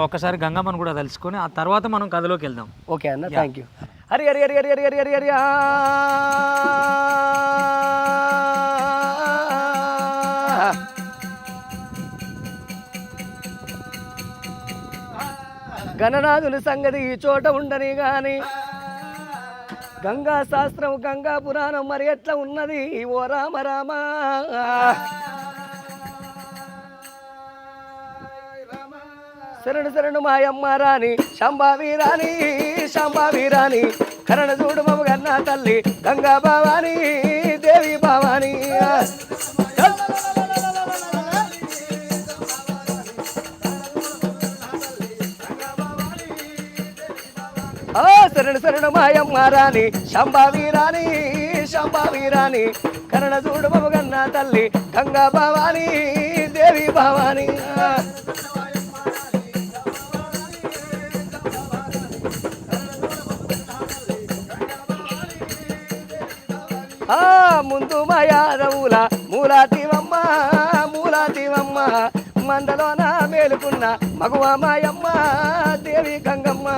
ఒకసారి గంగమ్మను కూడా తెలుసుకొని ఆ తర్వాత మనం కథలోకి వెళ్దాం. ఓకే అన్న, థ్యాంక్ యూ. హరి హరి హరి హరి హరి హరి హరి హరి గణనాథుని సంగతి ఈ చోట ఉండని గాని గంగా శాస్త్రం గంగా పురాణం మరి ఎట్లా ఉన్నది ఓ రామ రామ. శరణు శరణు మాయమ్మ రాణి శాంబావి రాణి శాంబావి రాణి కరణ చూడు మమ్మ గన్నా తల్లి గంగా భవాని దేవి భవాని. శరణు శరణు మాయమ్మ రాణి శాంబావి రాణి శాంబావి రాణి కరణ చూడు మమ్మ గన్నా తల్లి గంగా భవాని దేవి భవాని. ముందు మా యాదవుల మూలాతివమ్మ మూలాతివమ్మ మందలోన మేలుకున్న మగువ మాయమ్మ దేవి గంగమ్మ.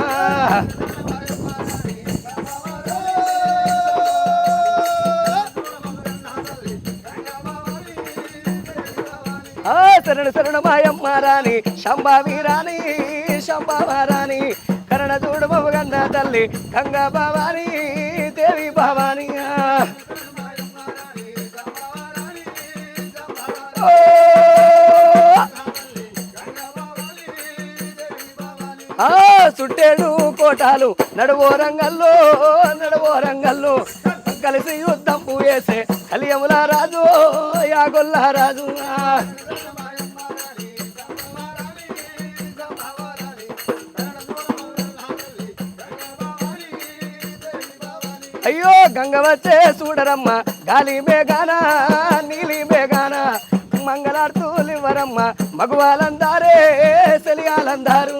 శరణు శరణు మాయమ్మ రాణి శాంబావి రాణి శాంబావ రాణి కరణ చూడు మగన్న తల్లి గంగా భవాని దేవి భవాని. సుట్టేడు కోటాలు నడువో రంగల్లో నడువో రంగల్లో కలిసి యుద్ధం వేసే కలియముల రాజు యాగొల్ల రాజు. అయ్యో గంగ వచ్చే చూడరమ్మ గాలి మేఘాన నీలి మేఘాన మంగళార్తులు ఇవ్వరమ్మ మగవాళ్ళందారే సెలియాలందారు.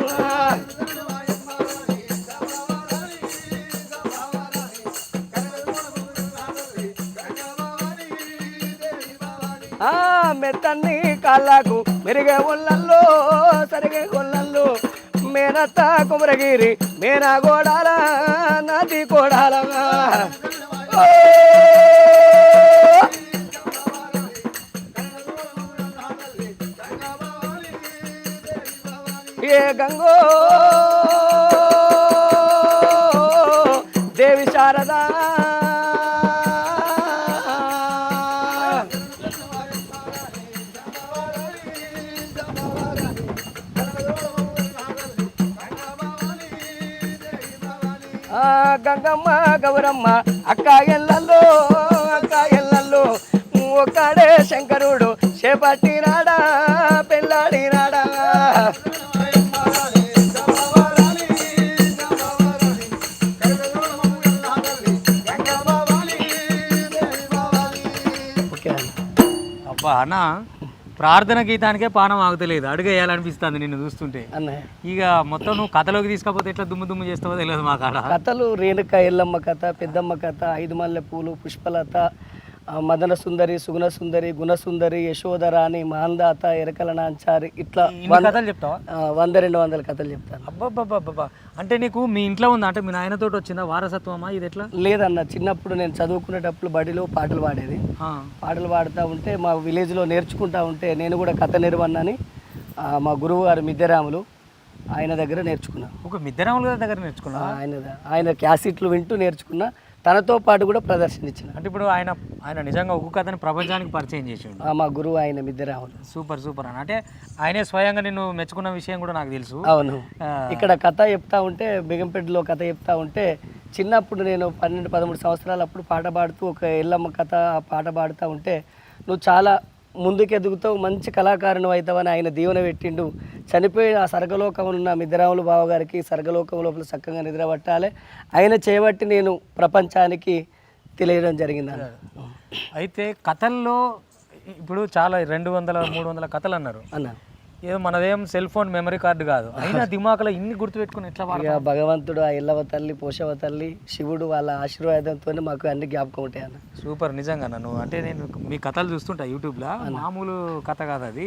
మెత్తన్ని కాళ్ళకు మెరిగే ఒళ్ళల్లో సరిగే కొళ్ళల్లో మేనత్త కుమరగిరి మేనా గోడాల నది గోడాల. ఏ గంగో దేవి శారదా గంగమ్మ గౌరమ్మ అక్క ఎల్లల్లో అక్క ఎల్లల్లో ఒక్కడే శంకరుడు చేపట్టినాడా పెళ్ళాడినాడా. అబ్బా అన్న ప్రార్థన గీతానికే పానం ఆగుతలేదు, అడుగేయాలనిపిస్తుంది నిన్ను చూస్తుంటే. ఇక మొత్తం నువ్వు కథలోకి తీసుకపోతే ఎట్లా దుమ్ము దుమ్ము చేస్తావో తెలియదు మా కాడ. కథలు రేణుక ఎల్లమ్మ కథ, పెద్దమ్మ కథ, ఐదు మల్లె పూలు, పుష్పలత, మదన సుందరి, సుగుణ సుందరి, గుణసుందరి, యశోధరాణి, మహందాత, ఎరకల నాంచారి, ఇట్లా కథలు చెప్తావా? 100-200 కథలు చెప్తాను. అబ్బాబ్బాబ్బా, అంటే నీకు మీ ఇంట్లో ఉందా, అంటే మీ నాయనతో వచ్చిందా వారసత్వమా ఇది ఎట్లా? లేదన్న, చిన్నప్పుడు నేను చదువుకునేటప్పుడు బడిలో పాటలు పాడేది. పాటలు పాడుతూ ఉంటే మా విలేజ్లో నేర్చుకుంటా ఉంటే నేను కూడా కథ నిర్వహణని మా గురువు గారు మిద్దెరాములు ఆయన దగ్గర నేర్చుకున్నా. ఒక మిద్దెరాముల దగ్గర నేర్చుకున్నా? ఆయన క్యాసెట్లు వింటూ నేర్చుకున్నా, తనతో పాటు కూడా ప్రదర్శన ఇచ్చిన. అంటే ఇప్పుడు ఆయన నిజంగా ఒక్క కథని ప్రపంచానికి పరిచయం చేసిండు. మా గురువు ఆయన మిద్దెరాములు. సూపర్ సూపర్ అని. అంటే ఆయనే స్వయంగా నిన్ను మెచ్చుకున్న విషయం కూడా నాకు తెలుసు. అవును. ఇక్కడ కథ చెప్తా ఉంటే, బేగంపేటలో కథ చెప్తా ఉంటే, చిన్నప్పుడు నేను 12-13 సంవత్సరాలు అప్పుడు పాట పాడుతూ ఒక ఎల్లమ్మ కథ పాట పాడుతూ ఉంటే, నువ్వు చాలా ముందుకు ఎదుగుతావు, మంచి కళాకారుని అవుతావని ఆయన దీవెన పెట్టిండు. చనిపోయి ఆ స్వర్గలోకంలో ఉన్న మిద్దెరాములు బావగారికి స్వర్గలోకం లోపల చక్కగా నిద్ర పట్టాలి, ఆయన చేయబట్టి నేను ప్రపంచానికి తెలియడం జరిగింది. అయితే కథల్లో ఇప్పుడు చాలా 200-300 కథలు అన్నారు అన్న. ఏదో మనదేం సెల్ ఫోన్ మెమరీ కార్డు కాదు, అయినా దిమాకులో ఇన్ని గుర్తుపెట్టుకుని ఎట్లా? భగవంతుడు, ఆ ఎల్లవ తల్లి, పోషవ తల్లి, శివుడు వాళ్ళ ఆశీర్వాదంతో మాకు అన్ని జ్ఞాపకం ఉంటాయి అన్న. సూపర్ నిజంగా. నువ్వు అంటే నేను మీ కథలు చూస్తుంటా యూట్యూబ్లో, మామూలు కథ కాదు అది.